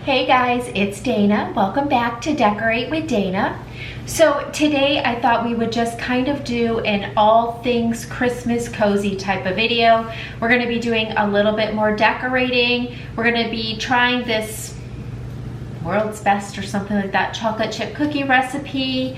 Hey guys, it's Dana. Welcome back to Decorate with Dana. So today I thought we would just kind of do an all things Christmas cozy type of video. We're going to be doing a little bit more decorating. We're going to be trying this world's best or something like that chocolate chip cookie recipe.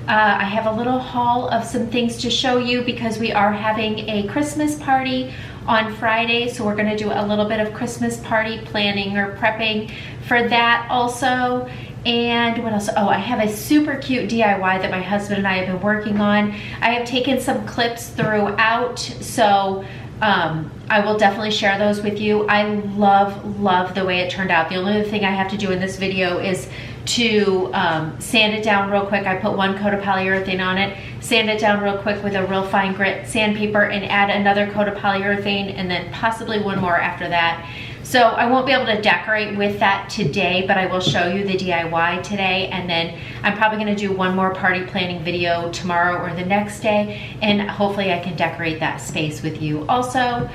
I have a little haul of some things to show you because we are having a Christmas party on Friday, so we're going to do a little bit of Christmas party planning or prepping for that also. And what else? Oh, I have a super cute DIY that my husband and I have been working on. I have taken some clips throughout, so I will definitely share those with you. I love the way it turned out. The only other thing I have to do in this video is to sand it down real quick. I put one coat of polyurethane on it, sand it down real quick with a real fine grit sandpaper, and add another coat of polyurethane, and then possibly one more after that. So I won't be able to decorate with that today, but I will show you the DIY today, and then I'm probably going to do one more party planning video tomorrow or the next day, and hopefully I can decorate that space with you also.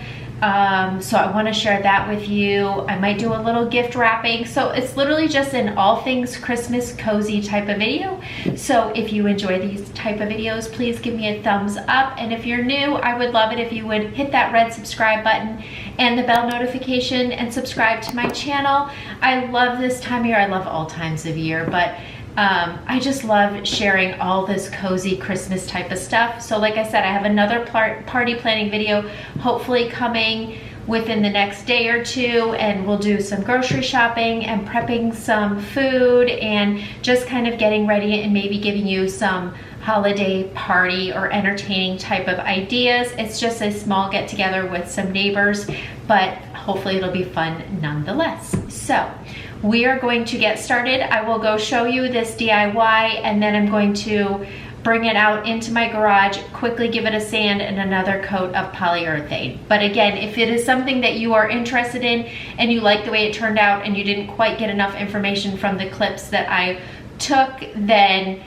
So I want to share that with you. I might do a little gift wrapping. So it's literally just an all things Christmas cozy type of video. So if you enjoy these type of videos, please give me a thumbs up. And if you're new, I would love it if you would hit that red subscribe button and the bell notification and subscribe to my channel. I love this time of year. I love all times of year, but I just love sharing all this cozy Christmas type of stuff. So like I said, I have another party planning video hopefully coming within the next day or two, and we'll do some grocery shopping and prepping some food and just kind of getting ready and maybe giving you some holiday party or entertaining type of ideas. It's just a small get together with some neighbors, but hopefully it'll be fun nonetheless. So we are going to get started. I will go show you this DIY, and then I'm going to bring it out into my garage, quickly give it a sand and another coat of polyurethane. But again, if it is something that you are interested in and you like the way it turned out and you didn't quite get enough information from the clips that I took, then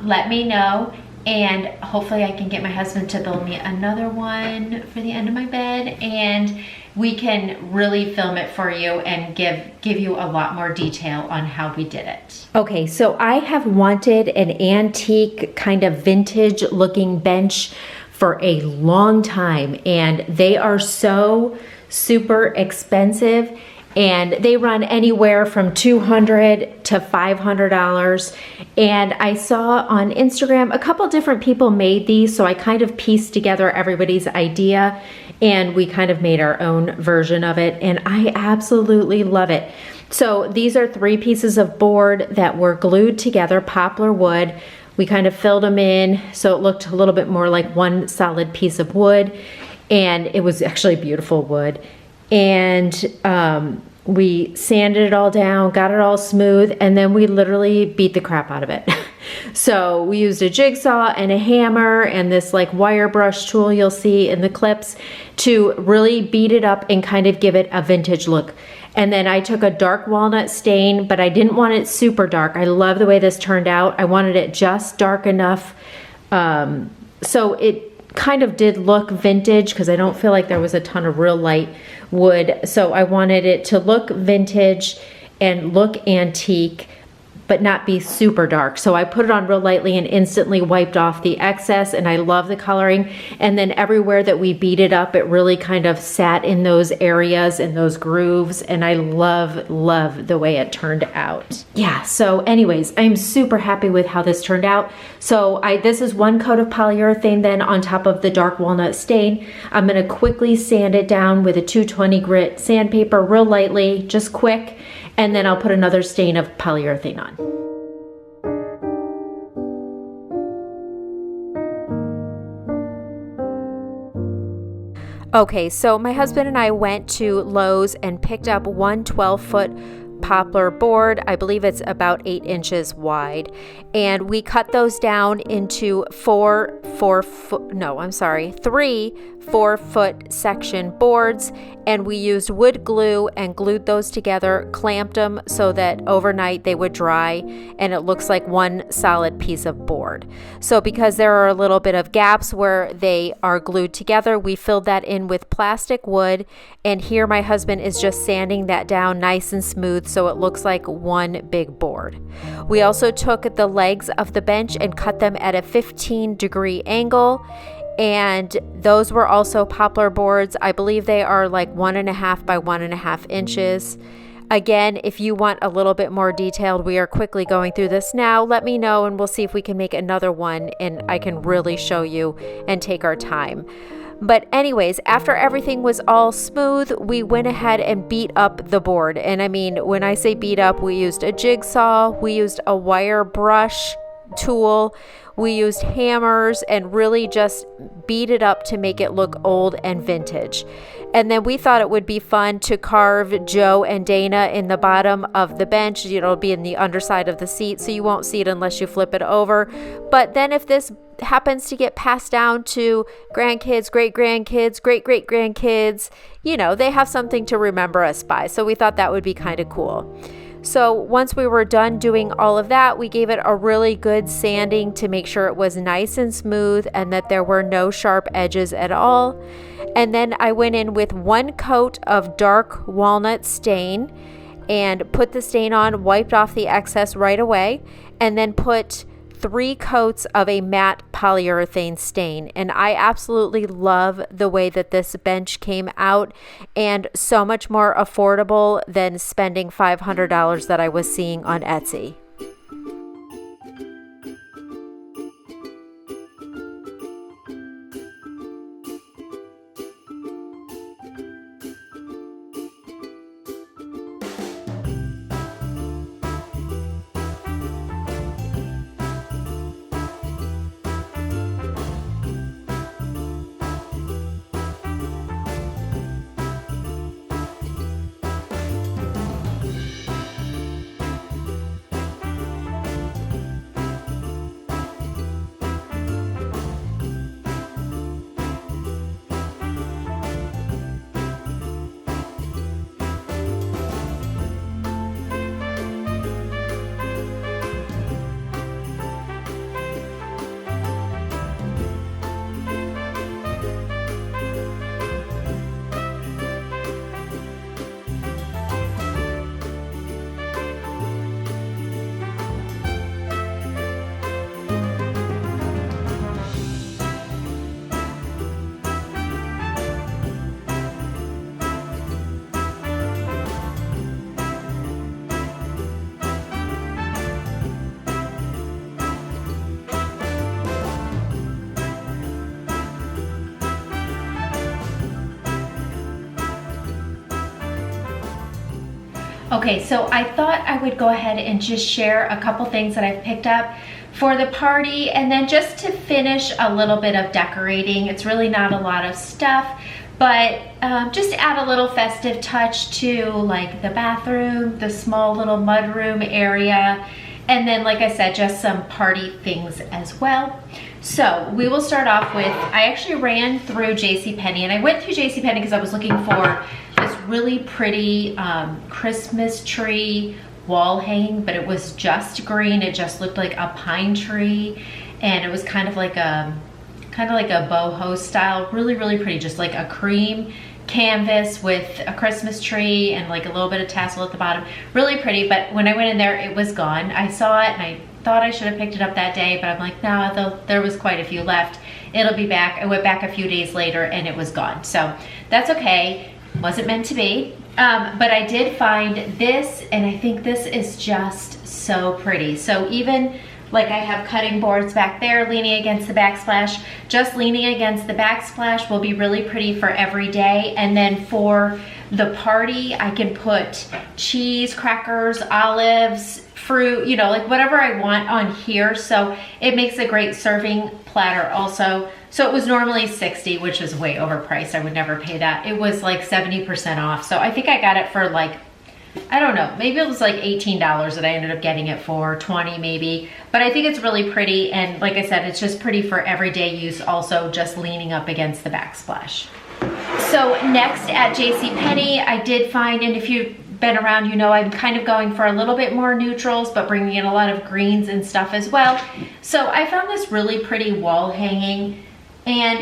let me know, and hopefully I can get my husband to build me another one for the end of my bed, and we can really film it for you and give you a lot more detail on how we did it. Okay, so I have wanted an antique kind of vintage looking bench for a long time, and they are so super expensive, and they run anywhere from $200 to $500. And I saw on Instagram a couple different people made these, so I kind of pieced together everybody's idea and we kind of made our own version of it, and I absolutely love it. So these are 3 pieces of board that were glued together, poplar wood. We kind of filled them in so it looked a little bit more like one solid piece of wood, and it was actually beautiful wood. And we sanded it all down, got it all smooth, and then we literally beat the crap out of it. So we used a jigsaw and a hammer and this like wire brush tool you'll see in the clips to really beat it up and kind of give it a vintage look. And then I took a dark walnut stain, but I didn't want it super dark. I love the way this turned out. I wanted it just dark enough so it kind of did look vintage, because I don't feel like there was a ton of real light wood. So I wanted it to look vintage and look antique, but not be super dark. So I put it on real lightly and instantly wiped off the excess, and I love the coloring. And then everywhere that we beat it up, it really kind of sat in those areas and those grooves, and I love the way it turned out. Yeah, so anyways, I'm super happy with how this turned out. So this is 1 coat of polyurethane then on top of the dark walnut stain. I'm gonna quickly sand it down with a 220 grit sandpaper real lightly, just quick, and then I'll put another stain of polyurethane on. Okay, so my husband and I went to Lowe's and picked up one 12-foot poplar board. I believe it's about 8 inches wide, and we cut those down into 3 4-foot section boards, and we used wood glue and glued those together, clamped them so that overnight they would dry, and it looks like one solid piece of board. So because there are a little bit of gaps where they are glued together, we filled that in with plastic wood, and here my husband is just sanding that down nice and smooth so it looks like one big board. We also took the legs of the bench and cut them at a 15-degree angle, and those were also poplar boards. I believe they are like 1.5 by 1.5 inches. Again, if you want a little bit more detailed, we are quickly going through this now. Let me know and we'll see if we can make another one and I can really show you and take our time. But anyways, after everything was all smooth, we went ahead and beat up the board. And I mean, when I say beat up, we used a jigsaw, we used a wire brush tool, we used hammers, and really just beat it up to make it look old and vintage. And then we thought it would be fun to carve Joe and Dana in the bottom of the bench. It'll be in the underside of the seat, so you won't see it unless you flip it over. But then if this happens to get passed down to grandkids, great-grandkids, great-great-grandkids, they have something to remember us by. So we thought that would be kind of cool. So once we were done doing all of that, we gave it a really good sanding to make sure it was nice and smooth and that there were no sharp edges at all. And then I went in with 1 coat of dark walnut stain and put the stain on, wiped off the excess right away, and then put 3 coats of a matte polyurethane stain. And I absolutely love the way that this bench came out, and so much more affordable than spending $500 that I was seeing on Etsy. Okay, so I thought I would go ahead and just share a couple things that I've picked up for the party, and then just to finish a little bit of decorating. It's really not a lot of stuff, but just to add a little festive touch to like the bathroom, the small little mudroom area, and then like I said, just some party things as well. So we will start off with, I actually ran through JCPenney, and I went through JCPenney because I was looking for this really pretty Christmas tree wall hanging, but it was just green. It just looked like a pine tree, and it was kind of like a boho style, really, really pretty, just like a cream canvas with a Christmas tree and like a little bit of tassel at the bottom. Really pretty, but when I went in there, it was gone. I saw it and I thought I should have picked it up that day, but I'm like, no, there was quite a few left. It'll be back. I went back a few days later and it was gone. So that's okay. Wasn't meant to be. But I did find this, and I think this is just so pretty. So even like I have cutting boards back there leaning against the backsplash, just leaning against the backsplash will be really pretty for every day. And then for the party, I can put cheese, crackers, olives, fruit, you know, like whatever I want on here. So it makes a great serving platter also. So it was normally $60, which is way overpriced. I would never pay that. It was like 70% off. So I think I got it for like I don't know, maybe it was like $18 that I ended up getting it for, 20 maybe. But I think it's really pretty, and like I said, it's just pretty for everyday use, also just leaning up against the backsplash. So next at JCPenney, I did find, and if you've been around, you know I'm kind of going for a little bit more neutrals, but bringing in a lot of greens and stuff as well. So I found this really pretty wall hanging, and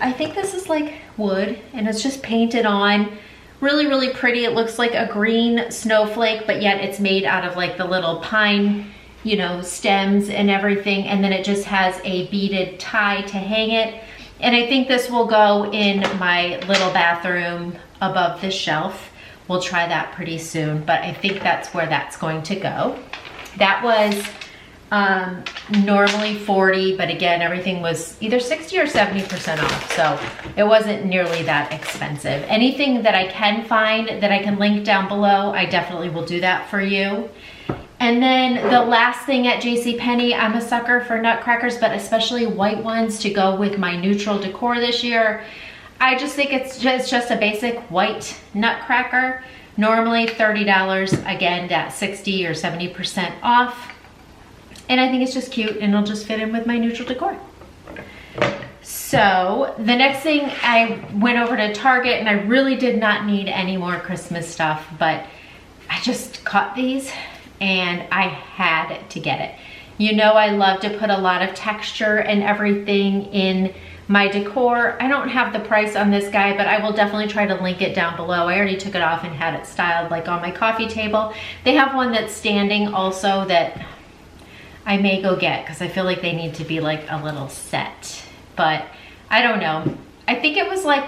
I think this is like wood, and it's just painted on. Really, really pretty. It looks like a green snowflake, but yet it's made out of like the little pine, you know, stems and everything. And then it just has a beaded tie to hang it. And I think this will go in my little bathroom above the shelf. We'll try that pretty soon, but I think that's where that's going to go. That was normally 40, but again, everything was either 60 or 70% off, so it wasn't nearly that expensive. Anything that I can find that I can link down below, I definitely will do that for you. And then the last thing at JCPenney, I'm a sucker for nutcrackers, but especially white ones to go with my neutral decor this year. I just think it's just a basic white nutcracker. Normally $30, again, that's 60 or 70% off. And I think it's just cute, and it'll just fit in with my neutral decor. So the next thing, I went over to Target, and I really did not need any more Christmas stuff, but I just caught these and I had to get it. You know I love to put a lot of texture and everything in my decor. I don't have the price on this guy, but I will definitely try to link it down below. I already took it off and had it styled like on my coffee table. They have one that's standing also that I may go get, because I feel like they need to be like a little set, but I don't know. I think it was like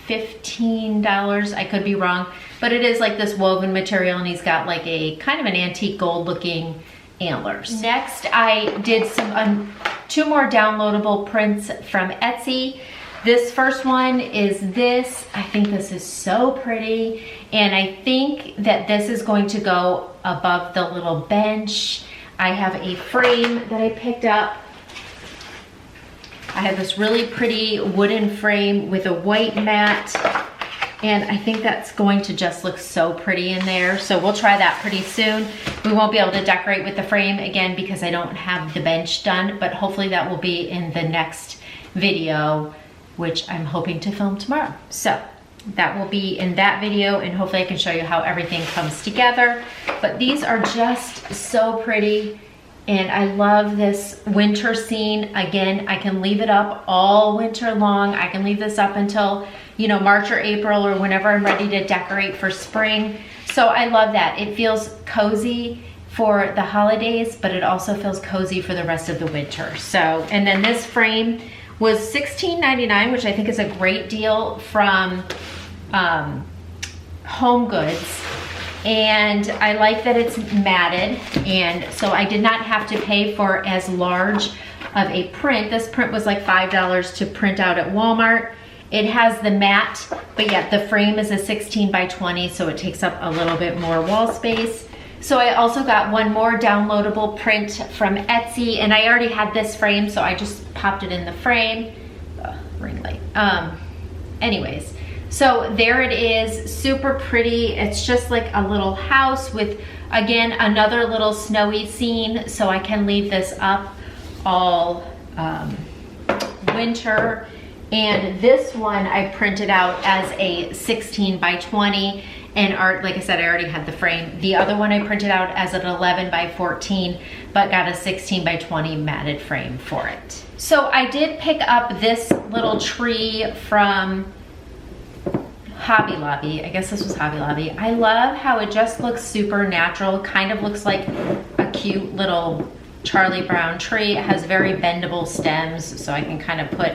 $15, I could be wrong, but it is like this woven material, and he's got like a kind of an antique gold looking antlers. Next, I did some two more downloadable prints from Etsy. This first one is this. I think this is so pretty, and I think that this is going to go above the little bench. I have a frame that I picked up. I have this really pretty wooden frame with a white mat, and I think that's going to just look so pretty in there. So we'll try that pretty soon. We won't be able to decorate with the frame again because I don't have the bench done, but hopefully that will be in the next video, which I'm hoping to film tomorrow. So that will be in that video, and hopefully I can show you how everything comes together. But these are just so pretty, and I love this winter scene. Again, I can leave it up all winter long. I can leave this up until, you know, March or April, or whenever I'm ready to decorate for spring. So I love that. It feels cozy for the holidays, but it also feels cozy for the rest of the winter. So, and then this frame was $16.99, which I think is a great deal from Home Goods. And I like that it's matted, and so I did not have to pay for as large of a print. This print was like $5 to print out at Walmart. It has the matte, but yet the frame is a 16 by 20, so it takes up a little bit more wall space. So I also got one more downloadable print from Etsy, and I already had this frame, so I just popped it in the frame. Ring light. Anyways, so there it is, super pretty. It's just like a little house with, again, another little snowy scene, so I can leave this up all winter. And this one I printed out as a 16 by 20. And like I said, I already had the frame. The other one I printed out as an 11 by 14, but got a 16 by 20 matted frame for it. So I did pick up this little tree from Hobby Lobby. I guess this was Hobby Lobby. I love how it just looks super natural. Kind of looks like a cute little Charlie Brown tree. It has very bendable stems, so I can kind of put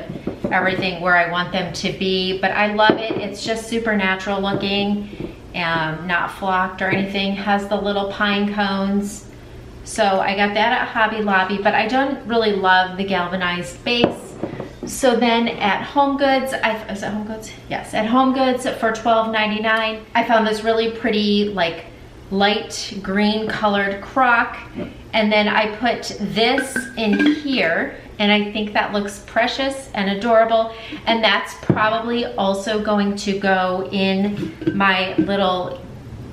everything where I want them to be. But I love it. It's just super natural looking. Not flocked or anything. Has the little pine cones. So I got that at Hobby Lobby, but I don't really love the galvanized base. So then at Home Goods, is it Home Goods? Yes, at Home Goods for $12.99, I found this really pretty like light green colored crock. And then I put this in here, and I think that looks precious and adorable. And that's probably also going to go in my little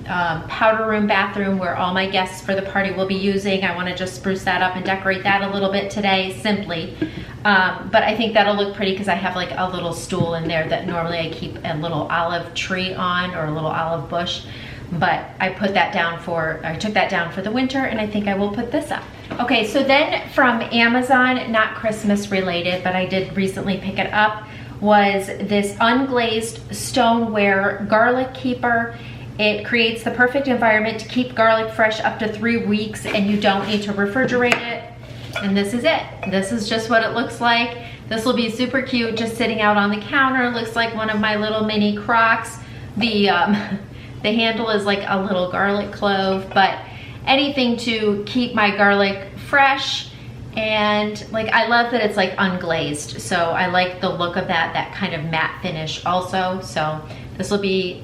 powder room bathroom where all my guests for the party will be using. I want to just spruce that up and decorate that a little bit today, simply. But I think that'll look pretty because I have like a little stool in there that normally I keep a little olive tree on, or a little olive bush. But I took that down for the winter, and I think I will put this up. Okay, so then from Amazon, not Christmas related, but I did recently pick it up, was this unglazed stoneware garlic keeper. It creates the perfect environment to keep garlic fresh up to 3 weeks, and you don't need to refrigerate it. And this is it. This is just what it looks like. This will be super cute just sitting out on the counter. It looks like one of my little mini Crocs. The handle is like a little garlic clove, but anything to keep my garlic fresh. And like, I love that it's like unglazed. So I like the look of that kind of matte finish also. So this will be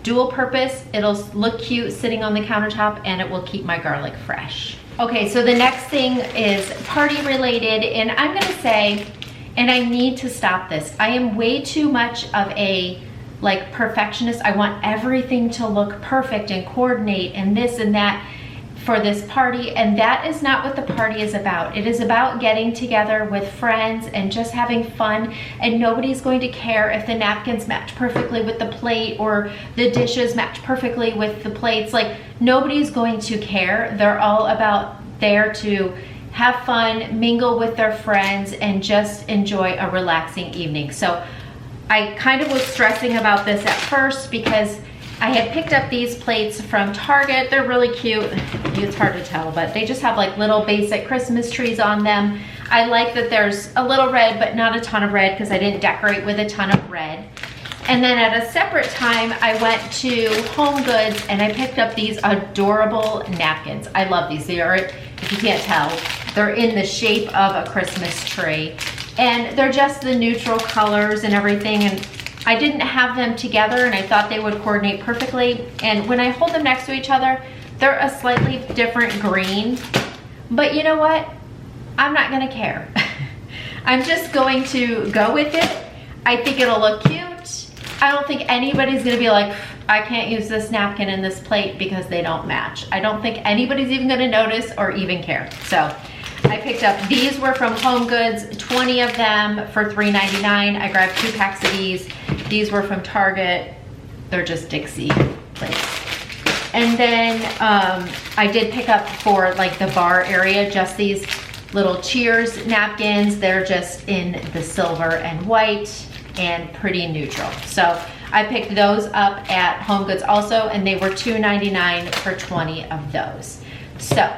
dual purpose. It'll look cute sitting on the countertop, and it will keep my garlic fresh. Okay, so the next thing is party related, and I'm gonna say, and I need to stop this, I am way too much of a like perfectionist. I want everything to look perfect and coordinate and this and that for this party, and that is not what the party is about. It is about getting together with friends and just having fun, and nobody's going to care if the napkins match perfectly with the plate or the dishes match perfectly with the plates. Like, nobody's going to care. They're all about there to have fun, mingle with their friends, and just enjoy a relaxing evening. So I kind of was stressing about this at first because I had picked up these plates from Target. They're really cute. It's hard to tell, but they just have like little basic Christmas trees on them. I like that there's a little red, but not a ton of red because I didn't decorate with a ton of red. And then at a separate time, I went to Home Goods and I picked up these adorable napkins. I love these. They are, if you can't tell, they're in the shape of a Christmas tree. And they're just the neutral colors and everything. And I didn't have them together, and I thought they would coordinate perfectly. And when I hold them next to each other, they're a slightly different green. But you know what? I'm not gonna care. I'm just going to go with it. I think it'll look cute. I don't think anybody's gonna be like, I can't use this napkin and this plate because they don't match. I don't think anybody's even gonna notice or even care. So I picked up, these were from Home Goods, 20 of them for $3.99. I grabbed 2 packs of these. These were from Target. They're just Dixie plates. And then I did pick up for like the bar area, just these little Cheers napkins. They're just in the silver and white and pretty neutral. So I picked those up at Home Goods also, and they were $2.99 for 20 of those. So,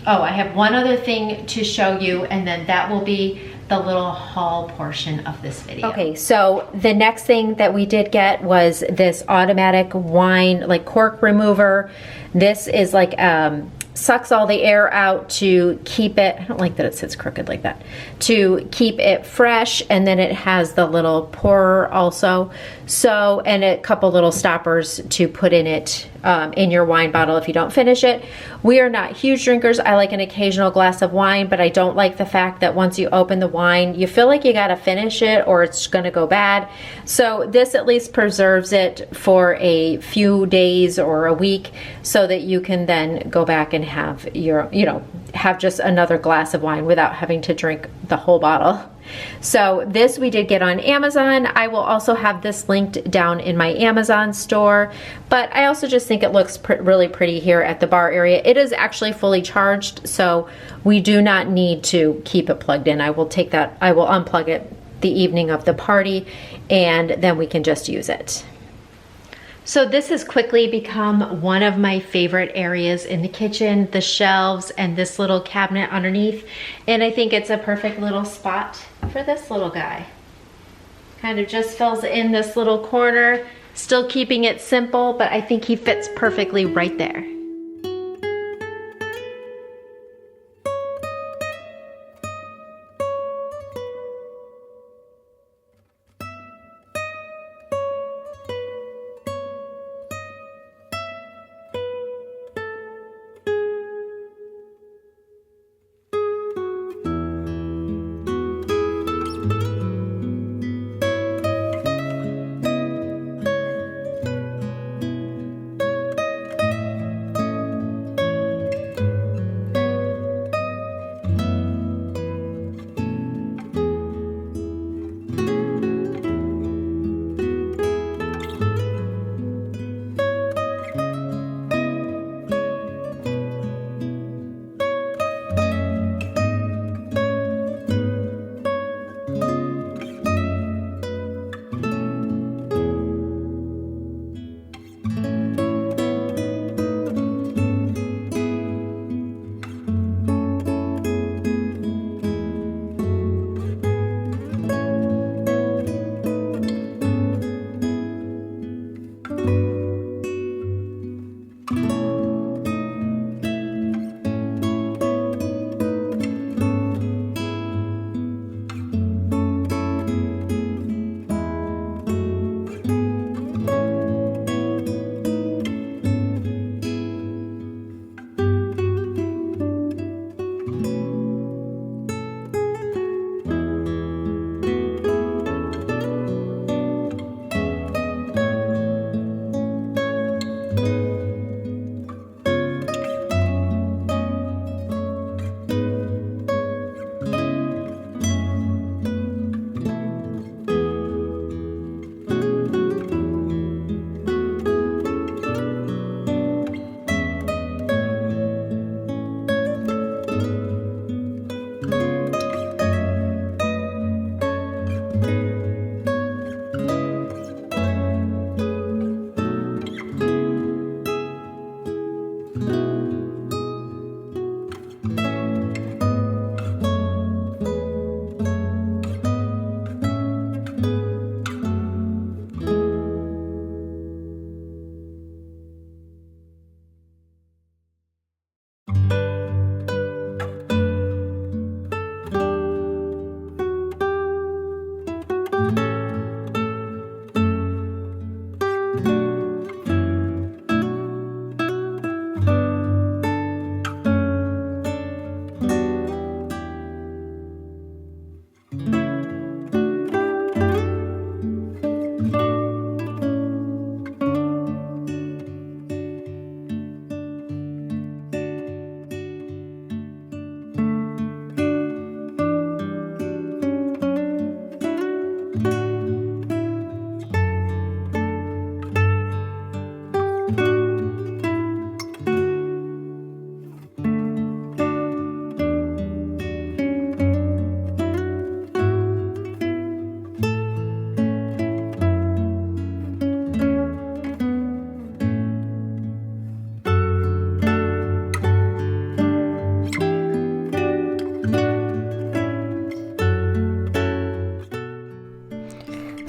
oh, I have one other thing to show you, and then that will be the little haul portion of this video. Okay, so the next thing that we did get was this automatic wine, like cork remover. This is like, sucks all the air out to keep it, I don't like that it sits crooked like that, to keep it fresh, and then it has the little pourer also. So, and a couple little stoppers to put in it, in your wine bottle if you don't finish it. We are not huge drinkers. I like an occasional glass of wine, but I don't like the fact that once you open the wine, you feel like you gotta finish it or it's gonna go bad. So this at least preserves it for a few days or a week so that you can then go back and have your, have just another glass of wine without having to drink the whole bottle. So this we did get on Amazon. I will also have this linked down in my Amazon store, but I also just think it looks really pretty here at the bar area. It is actually fully charged, so we do not need to keep it plugged in. I will unplug it the evening of the party, and then we can just use it. So this has quickly become one of my favorite areas in the kitchen, the shelves and this little cabinet underneath. And I think it's a perfect little spot for this little guy. Kind of just fills in this little corner, still keeping it simple, but I think he fits perfectly right there.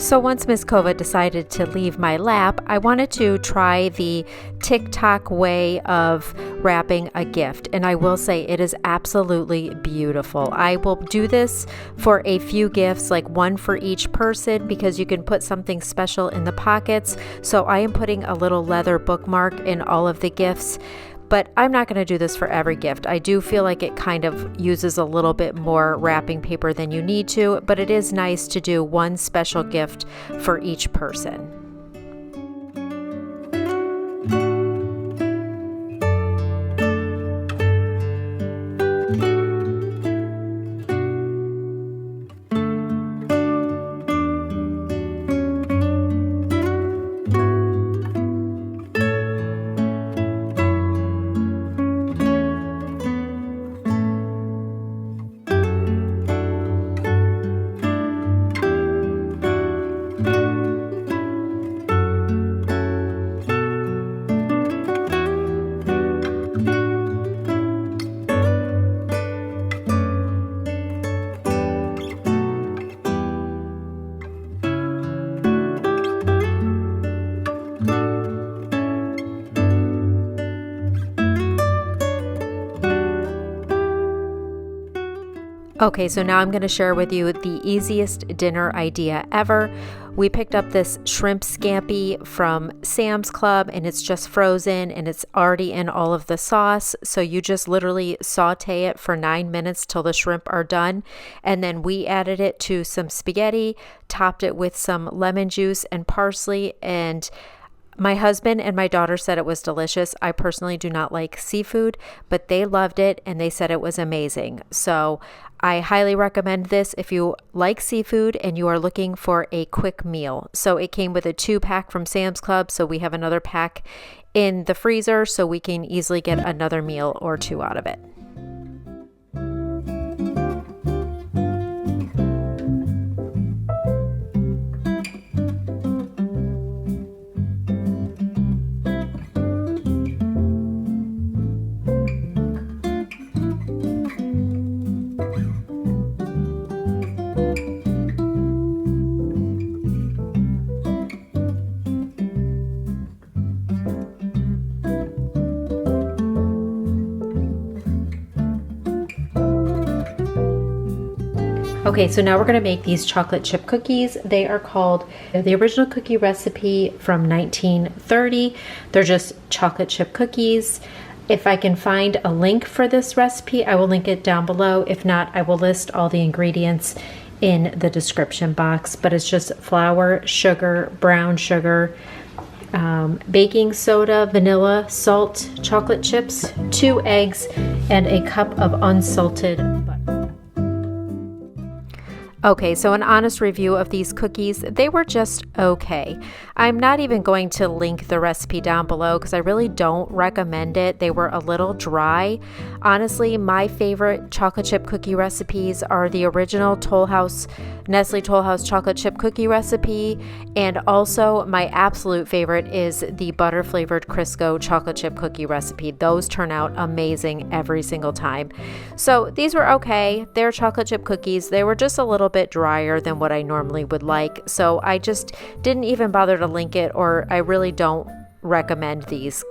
So once Miss Kova decided to leave my lap, I wanted to try the TikTok way of wrapping a gift. And I will say it is absolutely beautiful. I will do this for a few gifts, like one for each person, because you can put something special in the pockets. So I am putting a little leather bookmark in all of the gifts. But I'm not going to do this for every gift. I do feel like it kind of uses a little bit more wrapping paper than you need to, but it is nice to do one special gift for each person. Okay, so now I'm going to share with you the easiest dinner idea ever. We picked up this shrimp scampi from Sam's Club, and it's just frozen and it's already in all of the sauce. So you just literally saute it for 9 minutes till the shrimp are done. And then we added it to some spaghetti, topped it with some lemon juice and parsley, and my husband and my daughter said it was delicious. I personally do not like seafood, but they loved it and they said it was amazing. So I highly recommend this if you like seafood and you are looking for a quick meal. So it came with a 2-pack from Sam's Club. So we have another pack in the freezer so we can easily get another meal or 2 out of it. Okay, so now we're gonna make these chocolate chip cookies. They are called the original cookie recipe from 1930. They're just chocolate chip cookies. If I can find a link for this recipe, I will link it down below. If not, I will list all the ingredients in the description box, but it's just flour, sugar, brown sugar, baking soda, vanilla, salt, chocolate chips, 2 eggs, and a cup of unsalted butter. Okay, so an honest review of these cookies, they were just okay. I'm not even going to link the recipe down below because I really don't recommend it. They were a little dry. Honestly, my favorite chocolate chip cookie recipes are the original Nestle Toll House chocolate chip cookie recipe, and also my absolute favorite is the butter flavored Crisco chocolate chip cookie recipe. Those turn out amazing every single time. So these were okay. They're chocolate chip cookies. They were just a little bit drier than what I normally would like, so I just didn't even bother to link it, or I really don't recommend these.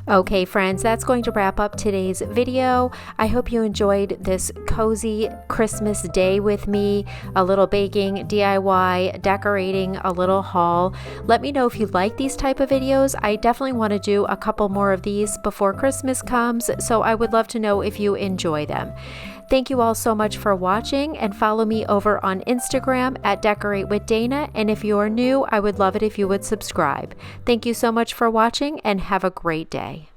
Okay friends, that's going to wrap up today's video. I hope you enjoyed this cozy Christmas day with me, a little baking, DIY, decorating, a little haul. Let me know if you like these type of videos. I definitely want to do a couple more of these before Christmas comes, so I would love to know if you enjoy them. Thank you all so much for watching, and follow me over on Instagram at decoratewithdana, and if you are new, I would love it if you would subscribe. Thank you so much for watching, and have a great day.